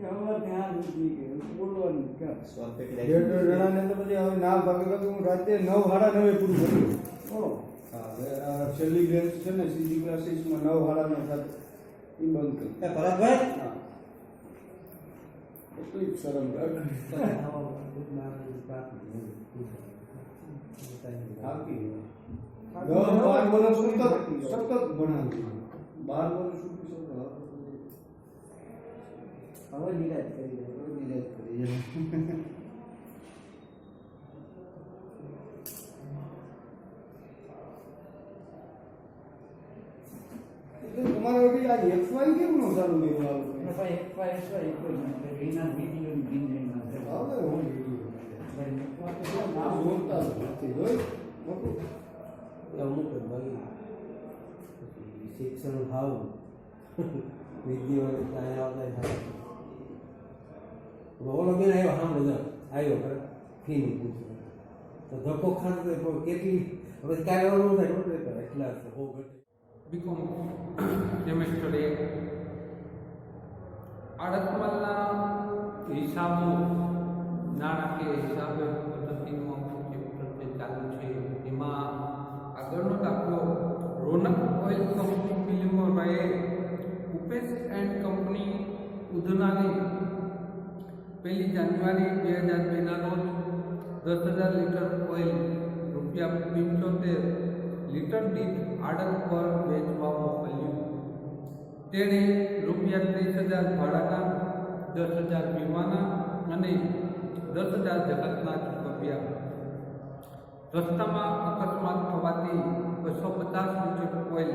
Cover ત્યાં સુધી કે બોલવાનું ક્યાં સ્વાફેટ ડેઢ જણાને તો પછી હવે ના ભાગે હું રાતે 9:30 પૂરું કર્યું. બોલો હા હવે આ છેલ્લી બેન્ચ છે ને સીજી ક્લાસીસમાં 9:30 થાય એ બંધ કરી. ભરતભાઈ હા એટલી જ શરમ રાખે. થાકી ગયો. 10-12 વર્ષ સતત ભણાવ્યું. 12 વર્ષ સુધી સતત હવે નિરાશ કરી દે. નિરાશ કરી જાય. તમારે વળી આ એફવાય કેમ નો ચાલુ કર્યું આ લોકોએ? ભાઈ એક એના વિડીયો ગીંદરીમાં હવે હું નામ બોલતા જ નથી જોઈ મોટું. અમુક જ ભાઈ શિક્ષણ ભાવ વિદ્યાઓ ત્યાં આવતા થાય ઓલો બેન આવ્યો હા બધા આવ્યો ખરે ફીનું પૂછ્યું તો ધક્કો ખાતો કેટલી હવે કાંઈ એવો ન થાય એટલા બહુ ઘટે બીકોમ સેમેસ્ટર 1 આડતમાલના હિસાબો નાણાકીય હિસાબે પદ્ધતિનું અમુક ચેપ્ટર જે ચાલુ છે એમાં આગળનો દાખલો રોનક ઓઇલ કંપની ફિલ્મોએ ઉપેશ એન્ડ કંપની ઉધનાની 1 જાન્યુઆરી 2002ના રોજ 10,000 લીટર ઓઇલ ₹75 લીટર દીઠ આડત પર વેચવા મોકલ્યું. તેણે ₹30,000 ભાડાના, 10,000 વીમાના અને 10,000 જગતના ચૂકવ્યા. રસ્તામાં અકસ્માત થવાથી 250 લીટર ઓઇલ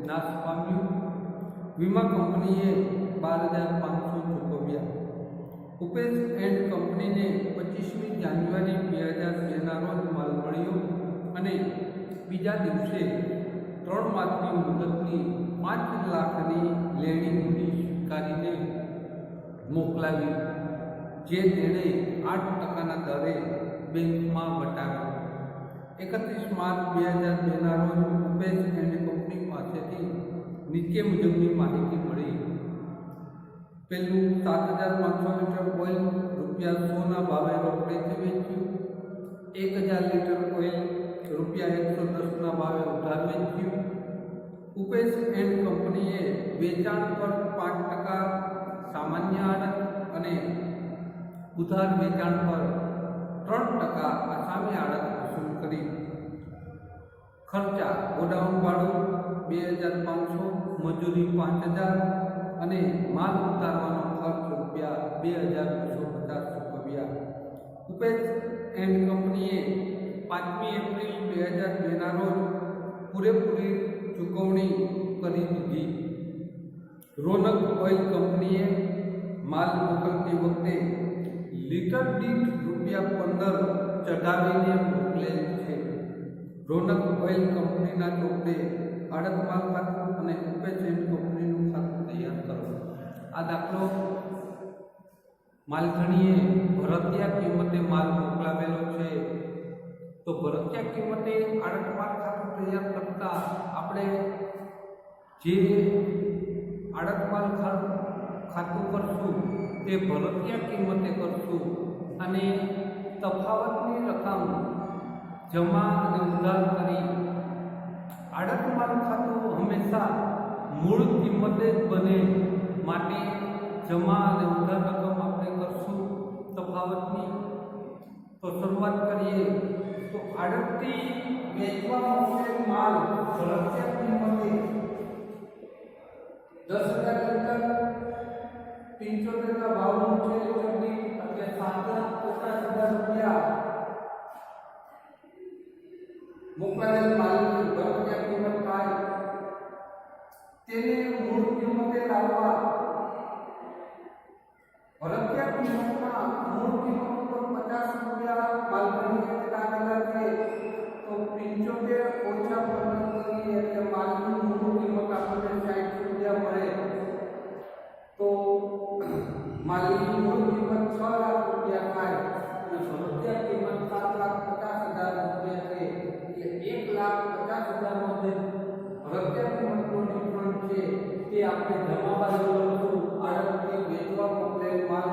નાશ પામ્યું. વીમા કંપનીએ 12,500 ચૂકવ્યા. ઉપેશ એન્ડ કંપનીને 25મી જાન્યુઆરી 2002ના રોજ માલ મળ્યો અને બીજા દિવસે 3 માસની મુદતની 5 લાખની લેણી મૂડી સ્વીકારીને મોકલાવી, જે તેણે 8%ના દરે બેંકમાં વટાવ્યો. 31 માર્ચ 2002ના રોજ ઉપેશ એન્ડ કંપની પાસેથી નીચે મુજબની માહિતી મળી. પહેલું 7,500 લીટર ઓઇલ ₹100ના ભાવે રોકડેથી વેચ્યું. 1,000 લીટર ઓઇલ ₹110ના ભાવે ઉધાર વેચ્યું. ઉપેશ એન્ડ કંપનીએ વેચાણ પર 5% સામાન્ય આડત અને ઉધાર વેચાણ પર 3% આસામી આડત વસૂલ કરી. ખર્ચા ગોડાઉન ભાડું 2,500, મજૂરી 5,000 અને માલ ઉતારવાનો ખર્ચ ₹2,250 ચૂકવ્યા. ઉપેશ એન્ડ કંપનીએ 5મી એપ્રિલ 2002ના રોજ પૂરેપૂરી ચૂકવણી કરી દીધી. રોનક ઓઇલ કંપનીએ માલ મોકલતી વખતે લીટર દીઠ ₹15 ચઢાવીને મોકલેલ છે. રોનક ઓઇલ કંપનીના ચોપડે આડત માલ ખાતું અને ઉપેશ એન્ડ કંપનીનું ખાતું તૈયાર કરો. આ દાખલો માલધણીએ ભરતિયા કિંમતે માલ મોકલાવેલો છે. તો ભરતિયા કિંમતે આડત માલ ખાતું તૈયાર કરતા આપણે જે આડત માલ ખાતું કરશું તે ભરતિયા કિંમતે કરશું અને તફાવતની રકમ જમા અને ઉધાર કરી. આડત માલ ખાતું હંમેશા મૂળ કિંમતે જ બને માટે જમા અને ઉધાર રકમ આપણે કરશું તફાવતની. તો શરૂઆત કરીએ. તો આડતથી વેચવા મોકલેલ માલ ભરતિયા કિંમતે 10,000 લીટર 75ના ભાવનું છે લીટરની એટલે 7,50,000 મોકલાવેલ માલની ભરતિયા કિંમત થાય. તેને મૂળ કિંમતે લાવવા ભરતિયા કિંમતના મૂળ કિંમત ઉપર ₹50 માલધણીએ લાગેલા છે. તો 75 ઓછા 15 કરીએ એટલે માલની મૂળ કિંમત આપણને ₹60 મળે. તો માલની મૂળ કિંમત ₹6 લાખ થાય અને ભરતિયા કિંમત ₹7,50,000 છે. એટલે ₹1,50,000 નો જે ભરતિયા કિંમતનો ડિફરન્સ છે તે આપણે જમા બાજુ લખશું. આડતથી વેચવા મોકલેલ માલ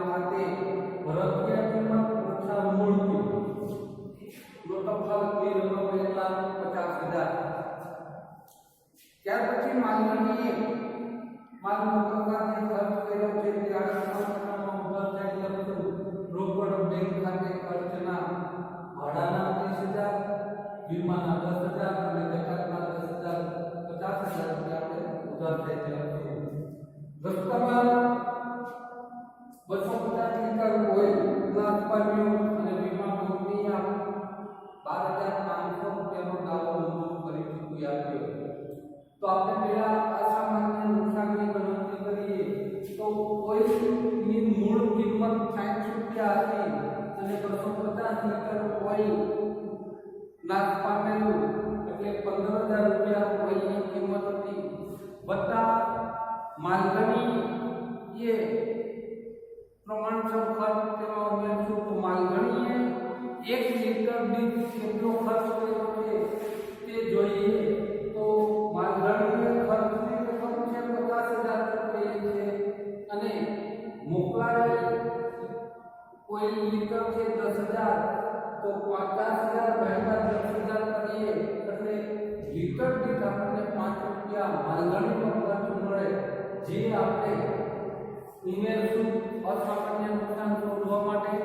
ની મૂળ કિંમત 60 રૂપિયા હતી અને 250 લીટર ઓઇલ નાશ પામેલું એટલે 15000 રૂપિયા ઓઇલની કિંમત હતી વત્તા માલગાડી એ પ્રમાણસર ખર્ચ તેમાં ઉમેરશું તો માલગાડીએ 1 લીટર દીઠ કેટલો ખર્ચ કર્યો છે તે જોઈએ તો માલગાડીએ ખર્ચની રકમ છે 50000 રૂપિયા છે અને મોકલાયેલ ઓઇલ લીટર છે 10000 તો 50000 ભાગ્યા 10000 કરીએ એટલે લીટર દીઠ આપણને 5 રૂપિયા માલગાડીનો ખર્ચ મળે જે આપણે ઉમેરશું અસામાન્ય નુકસાન શોધવા માટે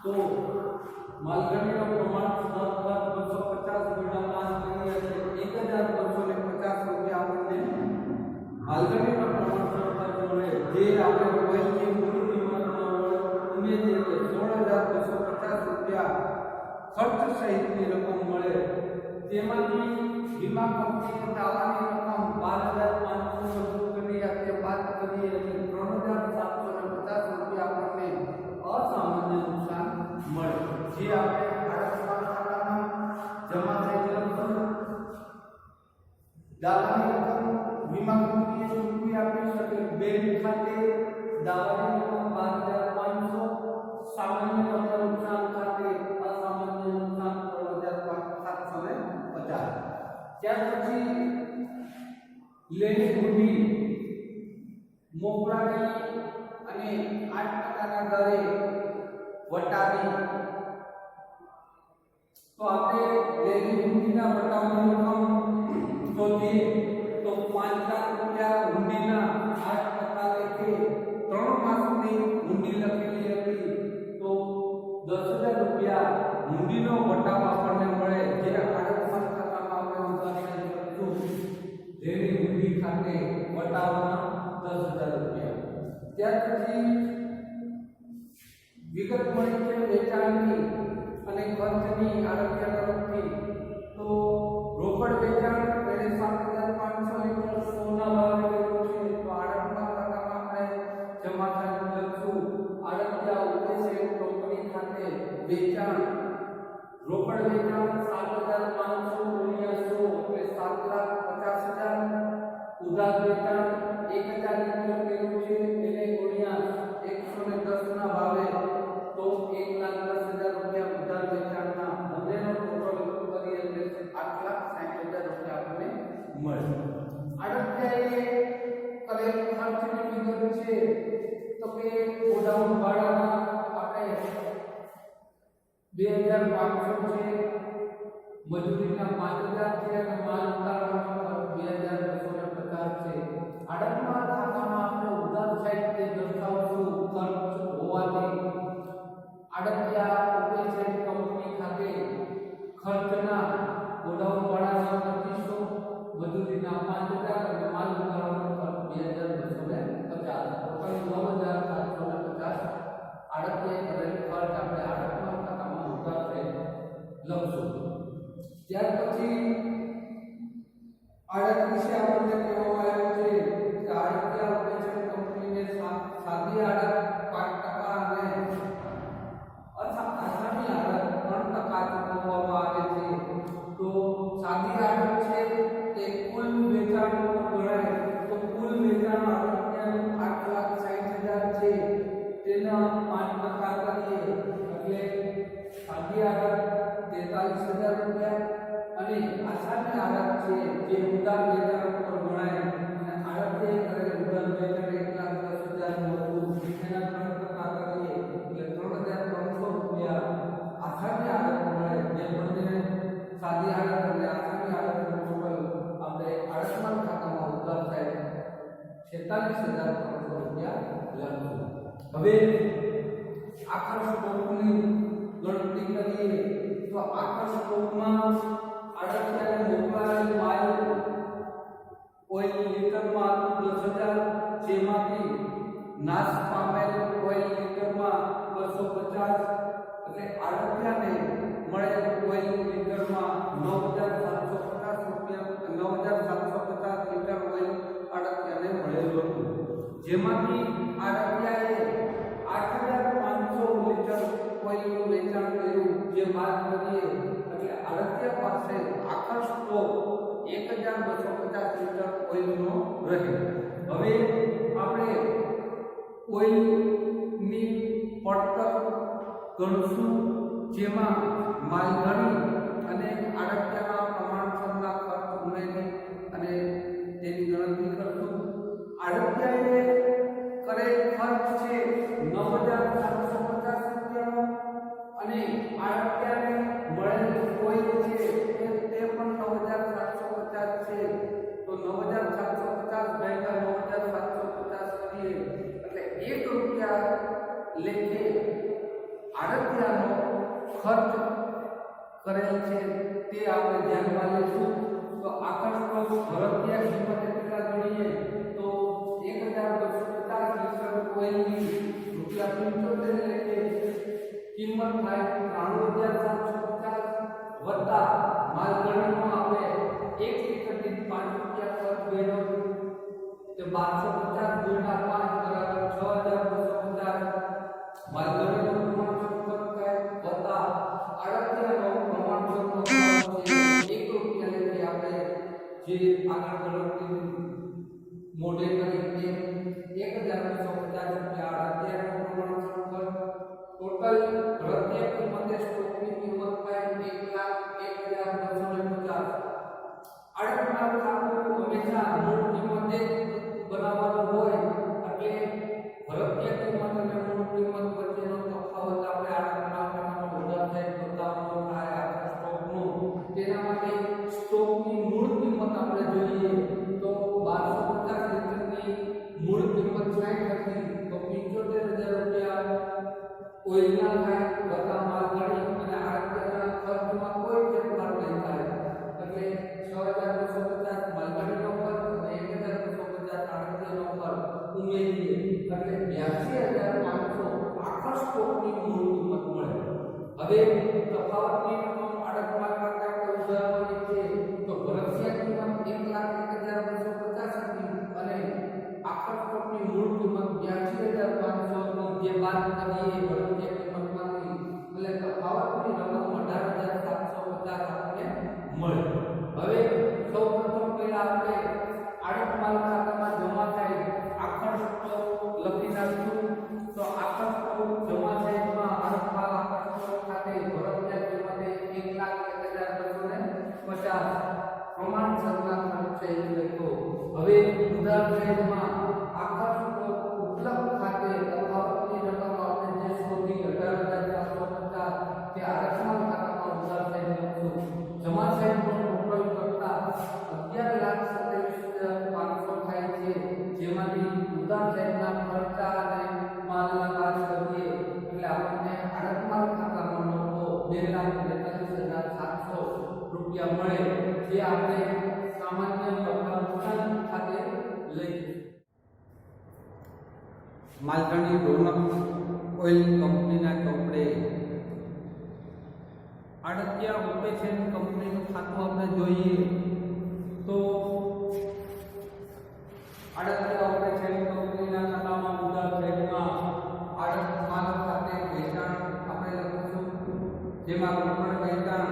તો માલગાડીનો પ્રમાણ 250 ગુણ્યા 5 કરીએ એટલે 1250 રૂપિયા આપણને માલગાડીનો પ્રમાણ ખર્ચ મળે જે આપણે ઓઇલની મૂળ કિંમતમાં ઉમેરીએ એટલે 16250 રૂપિયા ખર્ચ સહિતની રકમ મળે તેમાંથી વીમા કંપનીએ દાવાની રકમ 12500 વસૂલ કરી આપણે બાદ કરીએ એટલે 3750 રૂપિયા આપણને અસામાન્ય નુકસાન મળે જે આપણે આડકમાં ખાતામાં જમા થયેલ રકમ દાવાની રકમ વીમા કંપનીએ ચૂકવી આપી શકે બેંક ખાતે દાવાની રકમ 12500 સામાન્ય નુકસાન ખાતે અસામાન્ય નુકસાન 13750 ત્યાર પછી લેણી હુંડી મોકલાવી અને 8% દરે વટાવી તો આપણે લેણી હુંડીના વટાવની રકમ શોધીએ તો 5 લાખ રૂપિયા હુંડીના 8% લેખે 3 માસની હુંડી લખેલી હતી તો 10000 રૂપિયા હુંડીનો વટાવ આપણને મળે જે આડકમાં ખાતામાં આપણે ઉધારી કરીશું લેણી હુંડી ખાતે વટાવના 10000 રૂપિયા ત્યાર પછી વિગત મળી છે વેચાણની અને ખર્ચની આડકીય તરફથી તો રોકડ વેચાણ પહેલે 7500 લીટર સોના ભાવે કર્યું છે તો આડકમાં ખાતામાં આપણે જમા થયેલું લખશું આડકીયા ઉપેક્ષ કંપની ખાતે વેચાણ રોકડ વેચાણ 7500 ગુણ્યા 100 એટલે 7,50,000 ઉધાર વેચાણ 1000 લીટર કર્યું છે એને ગુણ્યા 110 ના ભાવે તો 1,10,000 રૂપિયા ઉધાર વેચાણના બંનેનો ટોટલ કરીએ એટલે 8,60,000 રૂપિયા આપણને મળે આડકીયાએ કરેલ ખર્ચની વિગત છે તો કે ગોડાઉન ભાડાના આપણે 2500 છે મજૂરીના 5000 છે અને માલ ઉતારવાનો 2250 છે આડકમાં ખાતામાં આપણે ઉધાર સાઈડ તે દર્શાવશું ખર્ચ હોવાથી આડકીયા ઉપેક્ષ કંપની ખાતે ખર્ચના ગોડાઉન ભાડાના 2500 મજૂરીના 5000 અને માલ ઉતારવાનો ખર્ચ 2250 ટોટલ 9750 આડકીયા કરેલ ખર્ચ આપણે આડકમાં ખાતામાં ઉધાર સાઈડ લખશું ત્યાર પછી આડક વિશે આપણને કહેવામાં આવ્યું છે કે આડકીયા ઉપેક્ષ કંપનીને સાદી આડક 5% અને આસામી આડક 3% ચૂકવવામાં આવે છે તો સાદી આડક છે તે કુલ વેચાણ ગણાય તો કુલ વેચાણ આડકીયાનું 8,60,000 છે તેના 5% કરીએ એટલે સાદી આડક 43,000 રૂપિયા અને આસામી આડક છે જે ઉધાર વેચાણ પર ગણાય અને આડકીએ કરેલ ઉધાર વેચાણ 1,10,000 હતું એના 3% કરીએ એટલે 3,300 રૂપિયા આસામી આડક મળે જે બંને સાદી આડક અને આસામી આડકનું ટોટલ આપણે આડકમાં ખાતામાં ઉધાર થાય 46,300 રૂપિયા લખશું હવે આખર સ્ટોકની ગણતરી કરીએ તો આખર સ્ટોકમાં આડકીયાને મોકલાયેલ માલ ઓઇલ લીટરમાં 10,000 જેમાંથી નાશ પામેલ ઓઇલ લીટરમાં 250 એટલે આડકીયાને મળેલ ઓઇલ લીટરમાં 9,750 રૂપિયા 9,750 લીટર ઓઇલ આડકીયાને મળેલું હતું જેમાંથી આડકીયાએ 8,250 લીટર ઓઇલનો રહે. હવે આપણે ઓઇલની પડતર ગણશું, જેમાં માલગાડી અને આડતિયાના પ્રમાણસરના ખર્ચ ઉમેરી અને તેની ગણતરી કરશું. આડતિયાએ કરેલ ખર્ચ છે 9,750 રૂપિયાનો અને આડતિયાને મળેલ ઓઇલ છે તે પણ 9,750 છે. તો 9,750 ભાગ્યા 9,750 કરીએ એટલે 1 રૂપિયા લેખે આડતિયાનો ખર્ચ કરેલ છે તે આપણે ધ્યાનમાં લઈશું. તો આકર્ષક ભરતિયા કિંમત કેટલા ગણીએ તો 1,250 લીટર ઓઇલની ₹75 લેખે કિંમત થાય 93,750 વત્તા માલગાડીનો આપણે 1 લીટર દીઠ 5 રૂપિયા ખર્ચ ગણ્યો તે 1250 ગુણ્યા 5 6,250 માલગાડીનો પ્રમાણસર ખર્ચ થાય વત્તા આડતિયાનો પ્રમાણસર ખર્ચ છે 1 રૂપિયા લેખે આપણે જે આગળ ગણતરી મોડે કરી તેમ 1,250 રૂપિયા આડતિયાનો પ્રમાણસર ખર્ચ. ટોટલ ભરતિયા કિંમતે સ્ટોકની કિંમત થાય 1,01,250. આડતમાલ ખાતું હંમેશા મૂળ કિંમતે બનાવવાનું હોય એટલે ભરતિયા કિંમત અને મૂળ કિંમત વચ્ચેનો તફાવત આપણે આડતમાલ ખાતામાં ઉધાર થાય બતાવવાનો થાય આ સ્ટોકનો. તેના માટે સ્ટોકની મૂળ કિંમત આપણે જોઈએ તો 1250 લીટરની મૂળ કિંમત 60 હતી તો 75,000 રૂપિયા ઓઇલના થાય વત્તા માલગાડી અને આડતિયાના ખર્ચમાં કોઈ ફેરફાર નહીં થાય એટલે 6,250 માલગાડીનો ખર્ચ અને 1,250 આડતિયાનો ખર્ચ ઉમેરીએ એટલે 82,500 આખા સ્ટોકની મૂળ કિંમત મળે. હવે તફાવતની રકમ આડતમાલ ખાતે આપણે ઉધારવાની છે તો ભરતિયા કિંમત 1,01,250 હતી અને આખા સ્ટોકની મૂળ કિંમત 82,500 જે બાદ કરીએ ભરતિયા કિંમતમાંથી એટલે તફાવતની રકમ 18,750 આપણને મળે. હવે સૌપ્રથમ પહેલા આપણે આડતમાલ ખાતામાં જમા થાય આખા સ્ટોક લખી નાખશું. તો આખા સ્ટોક જમા થાયમાં આડતમાલ આખા સ્ટોક ખાતે ભરતિયા કિંમતે 1,01,250 પ્રમાણસરના ખર્ચ છે એ લખ્યો. હવે ઉધાર થાયમાં આખા સ્ટોક ઉપલબ્ધ ખાતે તફાવતની રકમ આપણે જે શોધી 18,750 તે આડતમાલ ખાતામાં ઉધાર થાય લખશું. જમા થાયનો ટોટલ કરતા 11,27,500 થાય છે, જેમાંથી ઉધાર થાયના ખર્ચા અને માલના કાચ કરીએ એટલે આપણને આડતમાલ ખાતામાં નફો 2,43,700 રૂપિયા મળે, જે આપણે સામાન્ય નફા નુકસાન ખાતે લઈશું. માલગાડી રોનક ઓઇલ કંપનીના કપડે આડતિયા ઓપરેશન કંપનીનું ખાતું આપણે જોઈએ તો આડતિયા ઓપરેશન કંપનીના ખાતામાં ઉધાર થાયમાં આડતમાલ ખાતે વેચાણ આપણે લખીશું, જેમાં રોકડ વેચાણ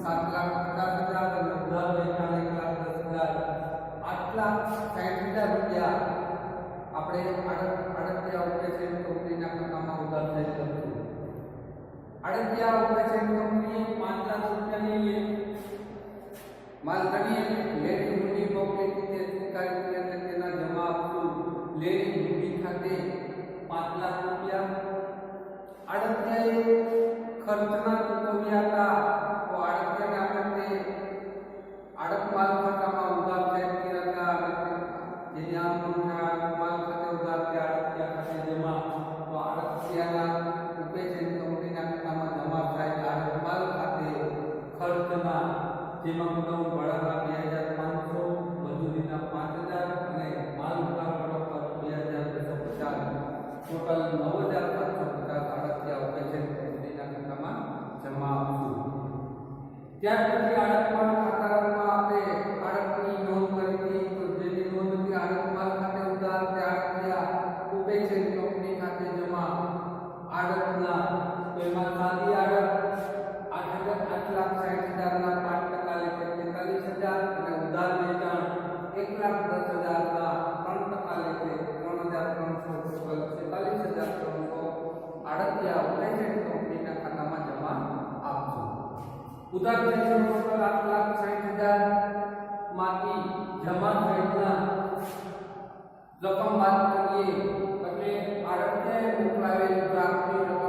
7,50,000 અને ઉધાર વેચાણ 1,10,000 8,60,000 રૂપિયા આપણે આડતિયા ઓપરેશન કંપનીના ખાતામાં ઉધાર થાય લખીશું. આડતિયા ઓપરેશન કંપનીએ 5,00,000 રૂપિયાની માલગાડી લેરી હુંડી મોકલી તે સ્વીકારી અને તેના જમા આપશું. લેરી હુંડી ખાતે 5,00,000 રૂપિયા આડતિયાએ ખર્ચના ચૂકવ્યા હતા તો આડતિયાને આપણે આડતમાલ ખાતામાં ઉધાર થાય હતા જે નામ માલ ખાતે ઉધાર કે આડતિયા ખાતે જમા તો આડતિયાના ઓપરેશન કંપનીના ખાતામાં જમા થાય આડતમાલ ખાતે ખર્ચના જેમાં ગોડાઉન ભાડાના 2,500 મજૂરીના 5,000 અને માલ ઉતારવાનો ખર્ચ 2,250 ટોટલ 9,750 આડતિયા ઓપરેશન કંપનીના ખાતામાં જમા આપશું. ત્યાર પછી આડતમાલ ખાતામાં આપણે આડતની નોંધ કરી હતી તો જેની નોંધ હતી આડતમાલ ખાતે ઉધાર કે આડતિયા ઓપરેશન કંપની ખાતે જમા આડતના તો એમાં સાદી આડત 8,60,000 ના 5% લેખે 43,000 અને ઉધાર ઉધાર પેન્શન ટોટલ 8,60,000 માંથી જમા સહિતના રકમ બાદ કરીએ એટલે આરોગ્ય મોકલાવેલ ડ્રાફ્ટની